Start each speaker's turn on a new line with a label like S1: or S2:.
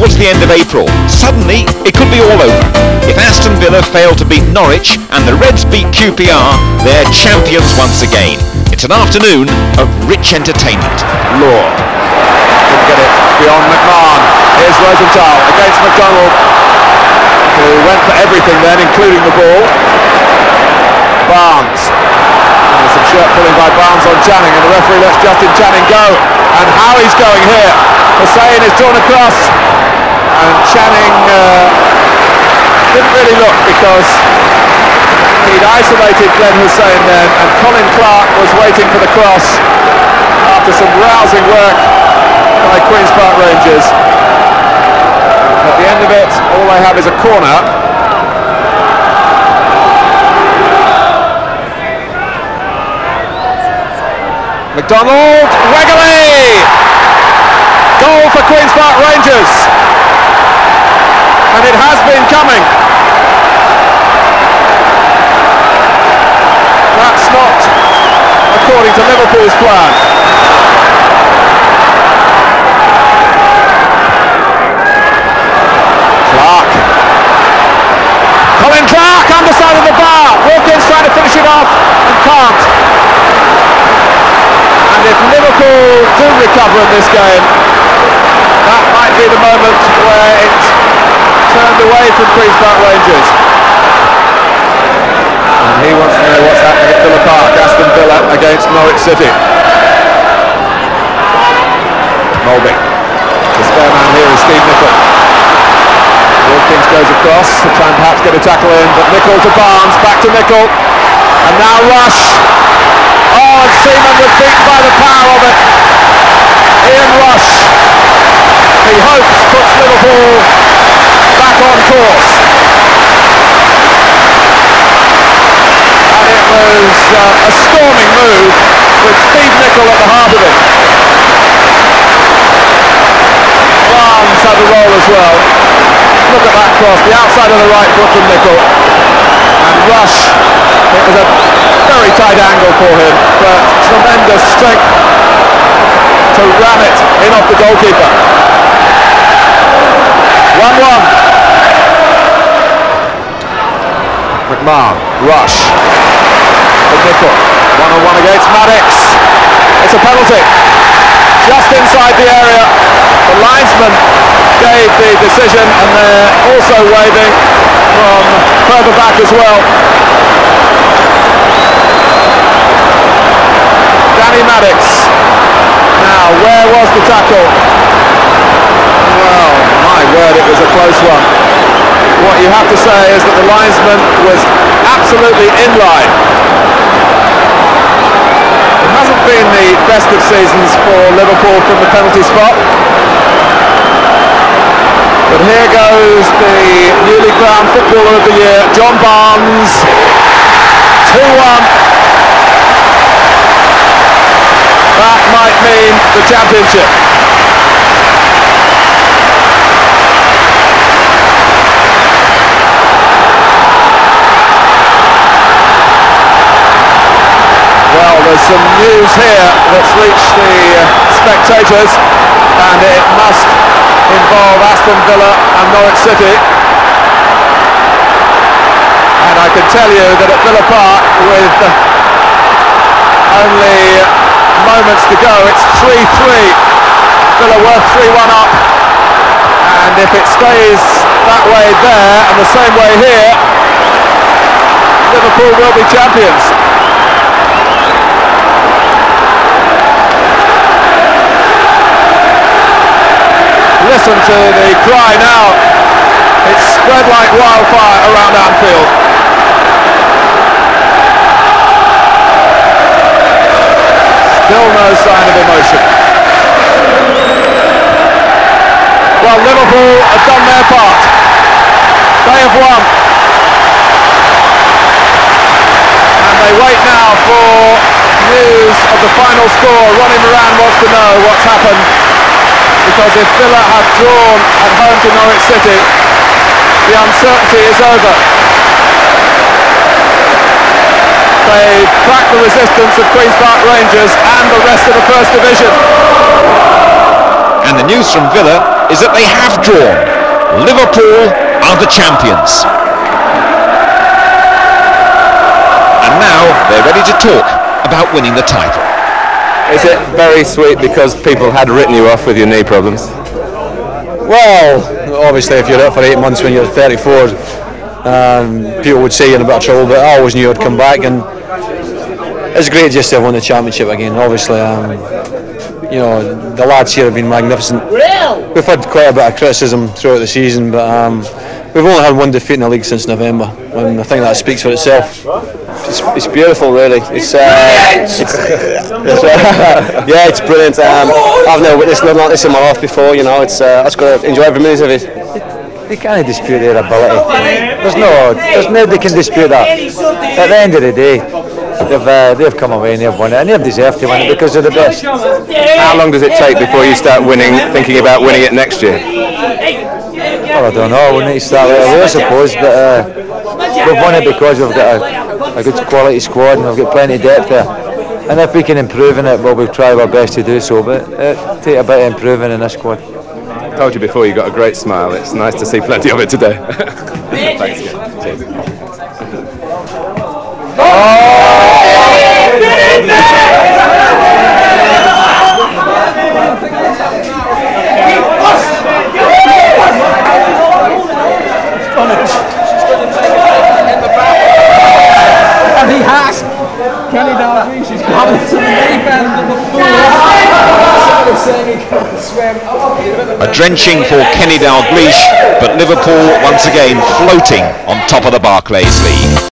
S1: towards the end of April. Suddenly, it could be all over. If Aston Villa fail to beat Norwich and the Reds beat QPR, they're champions once again. It's an afternoon of rich entertainment.
S2: Law couldn't get it beyond McMahon. Here's Rosenthal against McDonald, who went for everything then, including the ball. Barnes. There's some shirt pulling by Barnes on Channing, and the referee lets Justin Channing go. And how he's going here. Hussein is drawn across, and Channing didn't really look because he'd isolated Glenn Hussein then, and Colin Clark was waiting for the cross after some rousing work by Queen's Park Rangers. At the end of it, all they have is a corner. McDonald, Wegerle! Goal for Queen's Park Rangers, and it has been coming. That's not according to Liverpool's plan. Clark. Colin Clark, underside of the bar. Wilkins trying to finish it off and can't. And if Liverpool do recover in this game, that might be the moment where it turned away from Queen's Park Rangers. And he wants to know what's happening at Villa Park. Aston Villa against Norwich City. Mulby. The spare man here is Steve Nicol. Wilkins goes across to try and perhaps get a tackle in, but Nicol to Barnes, back to Nicol, and now Rush. Oh, and Seaman was beaten by the power of it. Ian Rush, he hopes, puts Liverpool back on course. And it was a storming move with Steve Nicol at the heart of it. Barnes had a roll as well. Look at that cross, the outside of the right foot from Nicol. And Rush, it was a very tight angle for him, but tremendous strength to ram it in off the goalkeeper. 1-1. McMahon, Rush, for Nicol. 1-on-1 against Maddox. It's a penalty. Just inside the area. The linesman gave the decision, and they're also waving from further back as well. Danny Maddox. Now, where was the tackle? Well, my word, it was a close one. What you have to say is that the linesman was absolutely in line. It hasn't been the best of seasons for Liverpool from the penalty spot. But here goes the newly crowned Footballer of the Year, John Barnes. 2-1. That might mean the championship. Well, there's some news here that's reached the spectators, and it must involve Aston Villa and Norwich City. And I can tell you that at Villa Park, with only moments to go, it's 3-3. Villa were 3-1 up, and if it stays that way there and the same way here, Liverpool will be champions. Listen to the cry now. It's spread like wildfire around Anfield. Still no sign of emotion. Well, Liverpool have done their part. They have won. And they wait now for news of the final score. Ronnie Moran wants to know what's happened, because if Villa have drawn at home to Norwich City, the uncertainty is over. They cracked the resistance of Queen's Park Rangers and the rest of the First Division.
S1: And the news from Villa is that they have drawn. Liverpool are the champions. And now they're ready to talk about winning the title.
S3: Is it very sweet because people had written you off with your knee problems?
S4: Well, obviously if you're out for 8 months when you're 34, people would say you're in a bit of trouble, but I always knew I'd come back, and it's great just to have won the championship again. Obviously, you know, the lads here have been magnificent. We've had quite a bit of criticism throughout the season, but we've only had one defeat in the league since November, and I think that speaks for itself.
S3: It's beautiful, really. It's yeah, it's brilliant. I've never witnessed nothing like this in my life before. You know, it's I just got to enjoy every minute of it.
S4: They can't dispute their ability. There's nobody can dispute that. At the end of the day, they've come away and they've won it, and they've deserved to win it because they're the best.
S3: How long does it take before you start thinking about winning it next year?
S4: Well, I don't know. We need to start right away, I suppose, but we've won it because we've got a good quality squad and we've got plenty of depth there. And if we can improve in it, well, we'll try our best to do so, but it'll take a bit of improving in this squad.
S3: I told you before, you got a great smile. It's nice to see plenty of it today. Thanks. Cheers.
S5: And he has. Kenny Dalglish has gone to the deep end of the pool.
S1: A drenching for Kenny Dalglish, but Liverpool once again floating on top of the Barclays League.